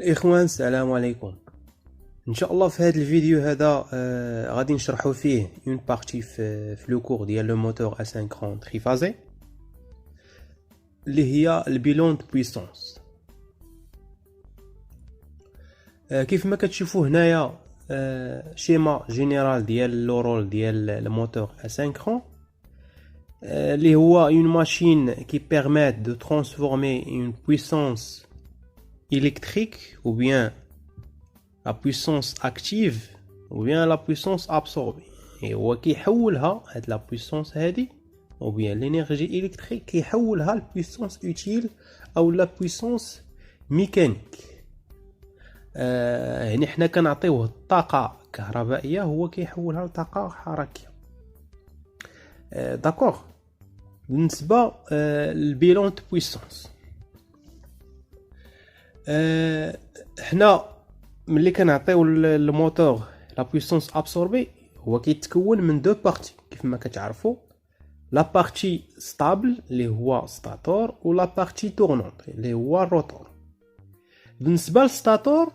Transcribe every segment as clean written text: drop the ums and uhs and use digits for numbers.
الاخوان السلام عليكم. ان شاء الله في هذا الفيديو هذا غادي نشرحوا فيه اون بارتي في لو كور ديال لو موتور اسينكرون تريفازي اللي هي البيلون دو بويسونس. كيف ما كتشوفوا هنايا شيما جينيرال ديال لو رول ديال الموتور اسينكرون اللي هو اون ماشين كي بيرميت دو ترانسفورمي اون بويسونس électrique ou bien la puissance active ou bien la puissance absorbée. Et هو كيحولها هاد la puissance هادي ou bien l'énergie électrique كيحولها ل puissance utile او la puissance mécanique. يعني حنا كنعطيوه الطاقة كهربائية هو كيحولها لطاقة حركية. داكوغ. بالنسبة للبيلون دو بويسونس حنا ملي كنعطيو الموتور لا بويسونس ابسوربي هو كيتكون من دو بارتي كيف ما كتعرفوا، لا بارتي ستابل اللي هو ستاتور و لا بارتي تورنونط اللي هو الروتور. بالنسبه للستاتور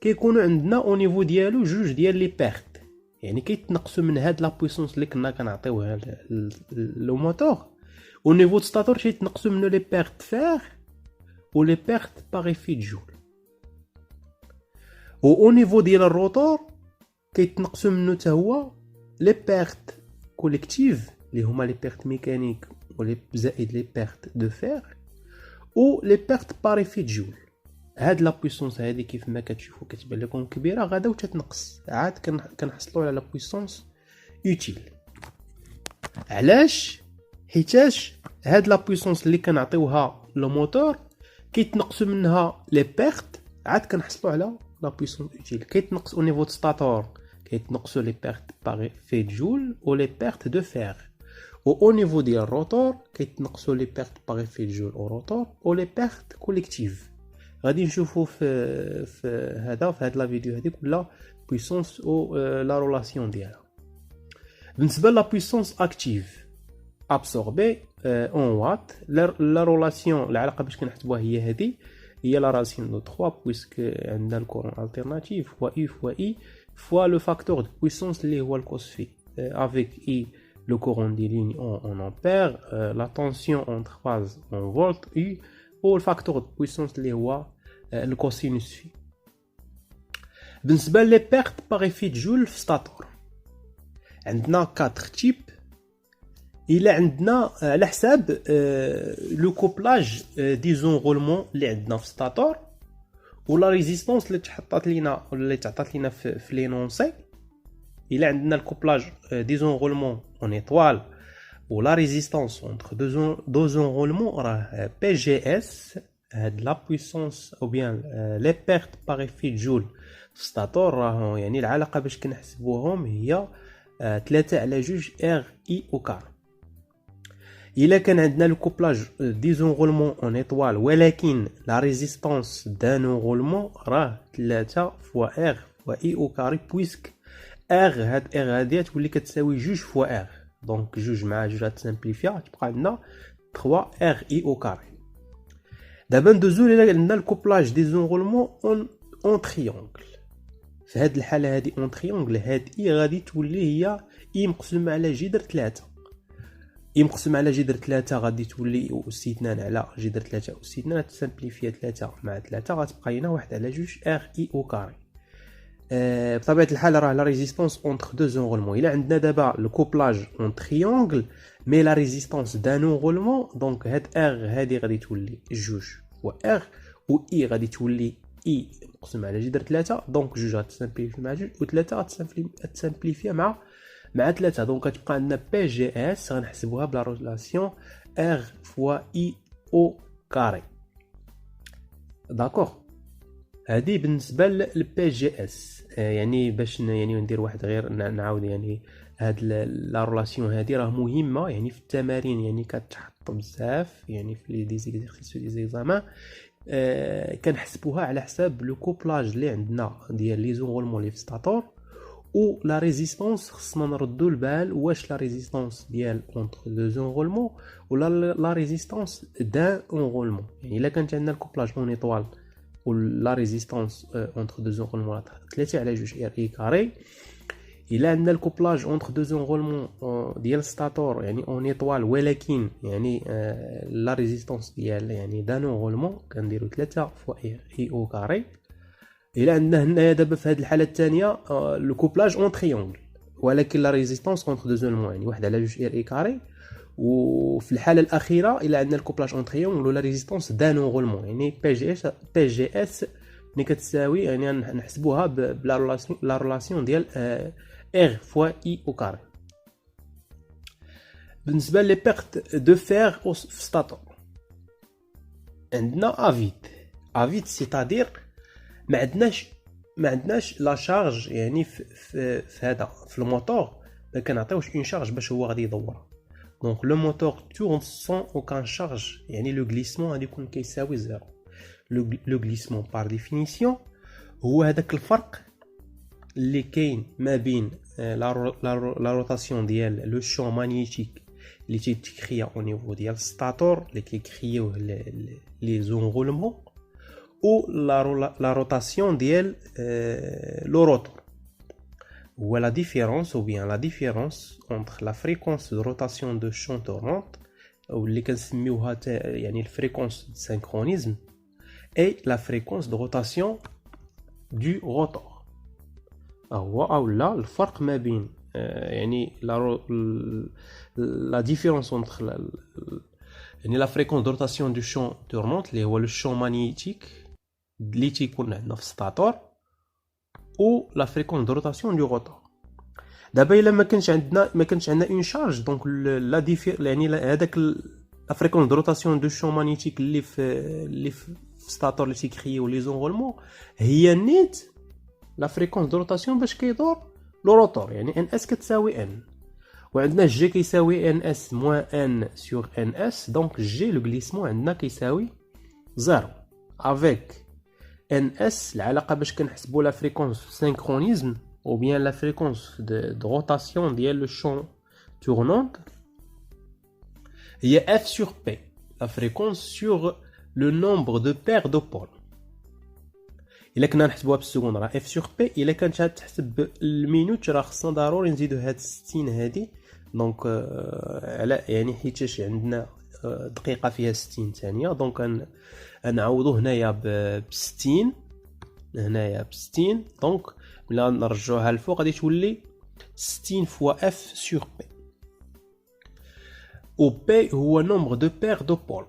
كيكونوا عندنا او نيفو ديالو جوج ديال لي بيرت، يعني كيتنقصوا من هاد لا بويسونس اللي كنا كنعطيوها لو موتور، او نيفو ستاتور كيتنقصوا منه لي بيرت فير و لي بيرت باغ افي جول. و او نيفو ديال الروتور كيتنقصوا منه حتى هو لي بيرت كوليكتيف اللي هما لي بيرت ميكانيك و لي زائد لي بيرت دو فير و لي بيرت باغ افي جول. هاد لا بويسونس هادي كيف ما كتشوفوا كتبان لكم كبيره غادا وتتنقص، عاد كنحصلوا على لا بويسونس يوتيل. علاش؟ حيتاش هاد لا بويسونس اللي كنعطيوها لو موتور كيتنقصوا منها لي بيرت، عاد كنحصلوا على لا بويسونس يوتيل. كيتنقص او نيفو دو ستاتور كيتنقصوا لي بيرت باغ في جول و لي بيرت دو فير، و او نيفو ديال الروتور كيتنقصوا لي بيرت باغ في جول او روتور و لي بيرت كوليكتيف. غادي نشوفوا في هاد لا فيديو هذيك كلها بويسونس او لا رولاسيون ديالها. بالنسبه لا بويسونس اكتيف absorbé en watts, la relation العلاقه باش كنحسبوها هي هذه، هي la racine de 3 puisque عندنا الكورون alternative fois I fois I fois le facteur de puissance اللي هو الكوس في avec I le courant des lignes en ampères, la tension entre phases en volts I ou le facteur de puissance اللي هو الكوسينوس في. بالنسبه لي بيرت باغ افي جول في ستاتور عندنا 4 تيب. الى عندنا على حساب لو كوبلاج ديزون رولمون اللي عندنا في ستاتور ولا ريزيستانس اللي تحطات لينا ولا اللي تعطات لينا في لينونسي. الى عندنا الكوبلاج ديزون رولمون اون ايطوال ولا ريزيستانس اونتر دو زون رولمون راه بي جي اس. هاد لا بويسونس او بيان لي بيرت باغ في جول في ستاتور راه يعني العلاقه باش كنحسبوهم هي 3 على 2 ار اي او كار. إلا كان عندنا لو كوبلاج ديزون رولمون اون ايطوال ولكن لا ريزيستانس دان رولمون راه 3 فوا ار فوا اي او كاري بويسك ار هاد ار هادي تولي كتساوي 2 فوا ار، دونك 2 مع 2 غتسامبليفيا تبقى عندنا 3 ار اي او كاري. دابا ندوزو الى عندنا الكوبلاج ديزون رولمون اون تريونغل. في هاد الحاله هادي اون تريونغل هاد اي غادي تولي هي اي مقسومه على جذر 3. اي مقسوم على جذر 3 غادي تولي أس 2 على جذر 3 أس 2 غتسامبليفيا 3 مع 3 غتبقى لنا 1 على 2 ار اي او كاري. بطبيعه الحال راه لا ريزيستانس اونتر دو زون رولمون. الا عندنا دابا لو كوبلاج اون تريونغل مي لا ريزيستانس دان رولمون، دونك هاد ار هادي غادي تولي 2 فوا ار و اي غادي تولي اي مقسوم على جذر 3، دونك 2 غتسامبليفي مع 2 و 3 غتسامبليفيا مع 3. دونك غتبقى عندنا بي جي اس غنحسبوها بلا ريلاسيون ار فوا اي او كاري. داكوغ. هذه بالنسبه للبي جي اس. يعني باش يعني ندير واحد غير نعاود يعني هاد لا ريلاسيون هذه راه مهمه يعني في التمارين، يعني كتحط بزاف يعني في لي ديزيكزيرسيس دي زيكزامان. كنحسبوها على حساب لو كوبلاج اللي عندنا ديال لي زون رولمون لي في ستاتور و لا ريزيستانس. خصنا نردو البال واش لا ريزيستانس ديال اونتر دو زون رولمون ولا لا ريزيستانس دان اون رولمون. يعني الا كانت عندنا الكوبلاج اون ايطوال و لا ريزيستانس اونتر دو زونغولمون 3 على 2 ار اي كاري. الا عندنا الكوبلاج اونتر دو زونغولمون ديال ستاتور يعني اون ايطوال، ولكن يعني لا ريزيستانس ديال يعني دان اونغولمون كنديرو 3 فوا ار اي او كاري. الا عندنا هنايا دابا في هذه الحاله الثانيه لو كوبلاج اون تريونغل، ولكن لا ريزيستانس اونتر دو زونغولمون يعني 1 على 2 ار اي كاري. وفي الحاله الاخيره الا عندنا الكوبلاج اون تريونغل ولا ريزيستانس دان اونغولمون يعني بي جي اس ملي كتساوي يعني نحسبوها بلا ريلاسيون ديال ار فوا اي او كاري. بالنسبه لي بيرت دو فير في ستاتور عندنا افيد سيتادير ما عندناش لا شارج يعني في هذا في الموتور ما كنعطيوش اون شارج باش هو غادي يدور. دونك لو موتور تورن سون اوكان شارج يعني لو غليسمون غادي يكون كيساوي زيرو. لو غليسمون بار ديفينيسيون هو هذاك الفرق اللي كاين ما بين لا روتاسيون ديال لو شون مانيتيك اللي تيكريا او نيفو ديال ستاتور اللي كيكريوه لي زونغولمون ou la rotation ديال le rotor. Ou la différence ou bien la différence entre la fréquence de rotation de champ tournante ou اللي كنسميوها يعني الفريكونس de synchronisme et la fréquence de rotation du rotor. هو او لا الفرق ما بين يعني la différence entre يعني la fréquence de rotation du champ tournante اللي هو le champ magnétique اللي تيكون عندنا في ستاتور او لا فريكونس دو روتاسيون دو روتور. دابا الا ما كانش عندنا اون شارج دونك لا يعني هذاك لا فريكونس دو روتاسيون دو شون مانيتيك اللي في ستاتور اللي تيكريو لي زونغولمون هي نيت لا فريكونس دو روتاسيون باش كيدور لو روتور يعني ان اس كتساوي ان، وعندنا جي كيساوي ان اس موان ان سور ان اس. دونك جي لو غليسمون عندنا كيساوي زيرو افيك ان اس. العلاقه باش كنحسبوا لا فريكونس سينكرونيزم ou bien la fréquence de rotation ديال le champ tournant هي F sur P, la fréquence sur le nombre de paires de pôles. إلا كنا نحسبوها بالسكون راه F sur P. إلا كانت تحسب المينوت راه خصنا ضروري نزيدو هاد 60 هادي دونك على يعني حيتاش عندنا دقيقه فيها 60 ثانيه دونك نعوضو هنايا ب 60 هنايا ب 60 دونك ملي نرجعوها الفوق غادي تولي 60 فوا اف سور بي. و بي هو نومبر دو بير دو بول.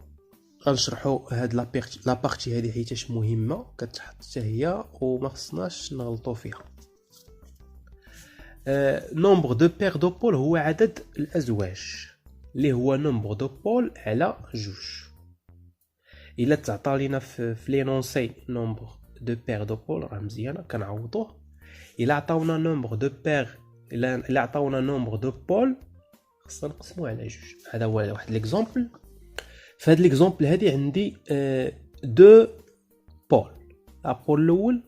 غنشرحوا هاد لا بارتي هادي حيتاش مهمه كتحط حتى هي وما خصناش نغلطوا فيها. نومبر دو بير دو بول هو عدد الازواج اللي هو نومبر دو بول على جوج. الا تعطى لينا في لينونسي نومبر دو بير دو بول راه مزيانه كنعوضوه. الا عطاونا نومبر دو بير الا عطاونا نومبر دو بول خصنا نقسموه على جوج. هذا هو واحد ليكزامبل. في هذا ليكزامبل هذه عندي دو بول، لا بول الاول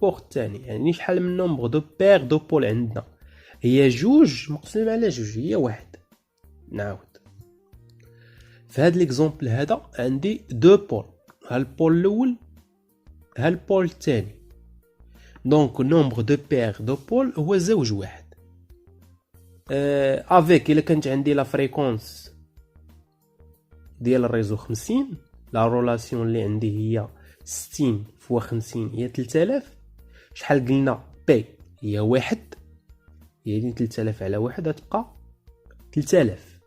بور الثاني يعني شحال من نومبر دو بير دو بول عندنا هي جوج مقسوم على جوج هي واحد. نعاود في هذا ليكزامبل هذا عندي دو بول، ها البول الاول ها البول الثاني دونك نومبر دو بير دو بول هو زوج واحد. افيك الا كانت عندي لا فريكونس ديال الريزو 50 لا رولاسيون اللي عندي هي 60 فوا 50 هي 3000. شحال قلنا بي هي واحد يعني 3000 على واحد غتبقى 3000.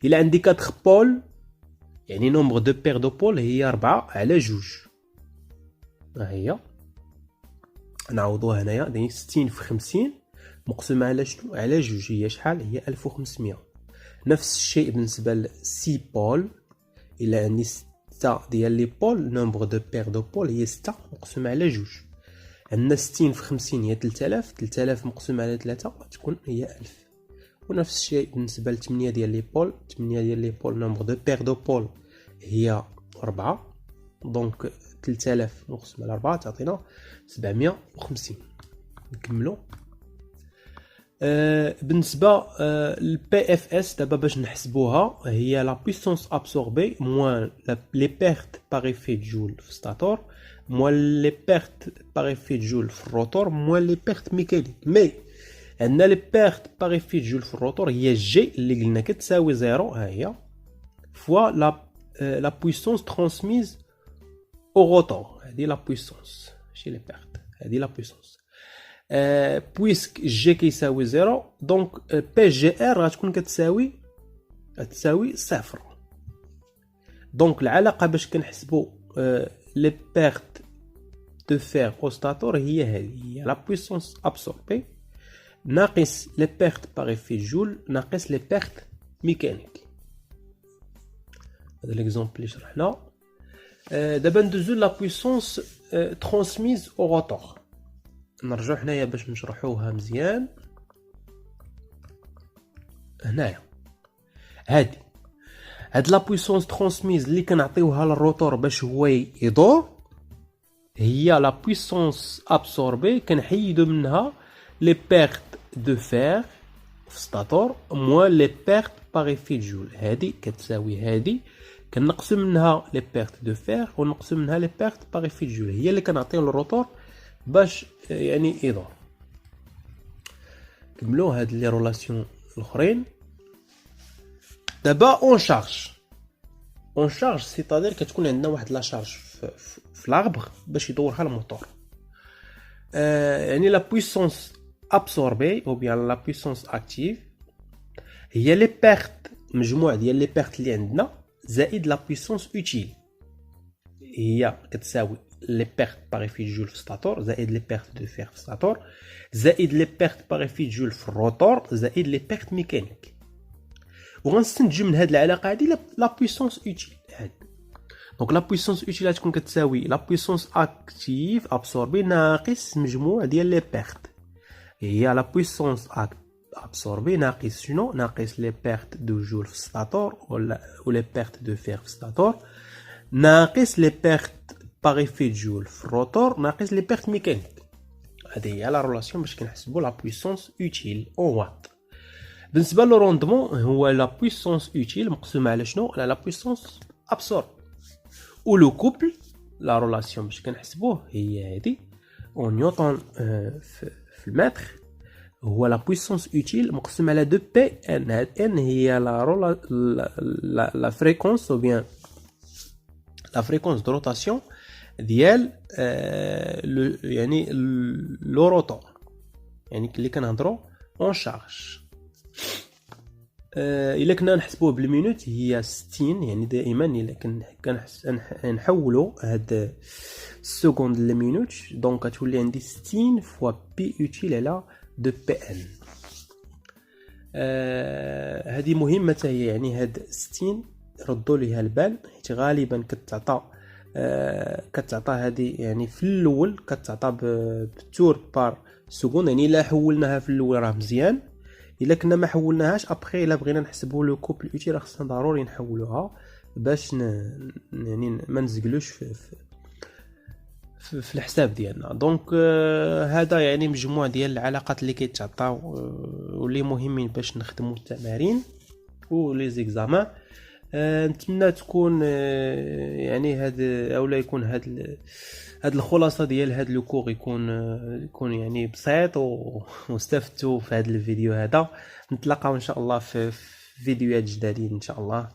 الا عندي 4 بول يعني نومبر دو بير دو بول هي 4 على جوج. ها هي نعوضوها هنايا يعني 60 في 50 مقسومه على شنو على جوج هي شحال هي 1500. نفس الشيء بالنسبه ل سي بول. الا عندي 6 ديال لي بول نومبر دو بير دو بول هي 6 مقسومه على جوج. عندنا 60 في 50 هي 3000 3000 مقسومه على 3 تكون هي 1000. ونفس الشيء بالنسبه ل 8 ديال لي بول 8 ديال لي بول نومبر دو بير دو بول هي 4 دونك 3000 مقسوم على 4 تعطينا 750. نكملوا. بالنسبه البي اف اس دابا باش نحسبوها هي لا بويسونس ابسوربي موان لي بيرت باغ افي جول في ستاتور موان لي بيرت باغ افي جول في الروتور موان لي بيرت ميكانيك. مي عندنا لي بيرت باغ افي جول في الروتور هي جي اللي قلنا كتساوي زيرو، ها هي فوا لا بويسونس ترانسميز او روتور، هذه لا بويسونس ماشي لي بيرت، هذه لا بويسونس. بويسك جي كيساوي زيرو دونك بي جي ار غتكون كتساوي صفر. دونك العلاقه باش كنحسبوا لي بيرت دو فير او ستاتور هي هذه، هي لا بويسونس ابسوربي ناقص لي بيرت باغ افي جول ناقص لي بيرت ميكانيك. هذا ليكزومبل اللي شرحنا. دابا ندوزو لا بويسونس ترانسميز او روتور. نرجعو حنايا باش نشرحوها مزيان. هنايا هاد لا بويسونس ترانسميز اللي كنعطيوها للروتور باش هو يدور هي لا بويسونس ابسوربي كنحيدو منها لي بيرت دو فير في ستاتور موان لي بيرت باغ افي جول. هادي كتساوي هادي كنقسم منها لي بيرت دو فير ونقسم منها لي بيرت باغ افي جول، هي اللي كنعطيو للروتور باش يعني يدور. كملوا هاد لي رولاسيون الاخرين. دابا اون شارج سيتادير كتكون عندنا واحد لا شارج في لاربر باش يدورها الموتور. يعني لا بويسونس ابسوربي او بيان لا بويسونس اكتيف هي لي بيرت، مجموع ديال لي بيرت اللي عندنا زائد لا بويسونس اوتيل، هي كتساوي لي بيرت باغ افي جول في ستاتور زائد لي بيرت دو فير في ستاتور زائد لي بيرت باغ افي جول في الروتور زائد لي بيرت ميكانيك. وغنستنتجو من هاد العلاقه هادي لا بويسونس اوتيل. دونك لا بويسونس اوتيل غتكون كتساوي لا بويسونس اكتيف ابسوربي ناقص مجموع ديال لي بيرت، هي لا بويسونس ابسوربي ناقص شنو؟ ناقص لي بيرت دو جول في ستاتور و لي بيرت دو فير في ستاتور ناقص لي بيرت باغ افي جول في الروتور ناقص لي بيرت ميكانيك. هذه هي لا رولاسيون باش كنحسبوا لا بويسونس اوتيل اون وات. بالنسبه لو روندمون هو لا بويسونس اوتيل مقسومه على شنو؟ على لا بويسونس ابسورب. و لو كوبل لا رولاسيون باش كنحسبوه هي هذه اون نيوتن في المتر هو لا بويسونس اوتيل مقسوم على 2 بي ان. هاد ان هي لا فريكونس او بيان لا فريكونس دو روتاسيون ديال يعني لو روتور، يعني اللي كنهضروا اون شارج. الا كنا نحسبوه بالمينوت هي 60، يعني دائما الا كنحولوا هاد السكوند للمينوت دونك غتولي عندي 60 فوا بي اوتيل على 2 بي ان. هذه مهمه هي، يعني هاد 60 ردوا ليها البال حيت غالبا كتعطى هذه يعني في الاول كتعطى بتور بار سكوند، يعني الا حولناها في الاول راه مزيان، الا كنا ما حولناهاش ابخي الا بغينا نحسبوا لو كوبل اوتيل راه خصنا ضروري نحولوها باش يعني ما نزقلوش في الحساب ديالنا. دونك هذا يعني مجموع ديال العلاقات اللي كيتعطاو واللي مهمين باش نخدموا التمارين و لي زيكزامان. نتمنى تكون يعني هذا اولا يكون هذا الخلاصه ديال هذا لو كور يكون يعني بسيط واستفدتوا في هذا الفيديو هذا. نتلاقاو ان شاء الله في فيديوهات جدادين ان شاء الله.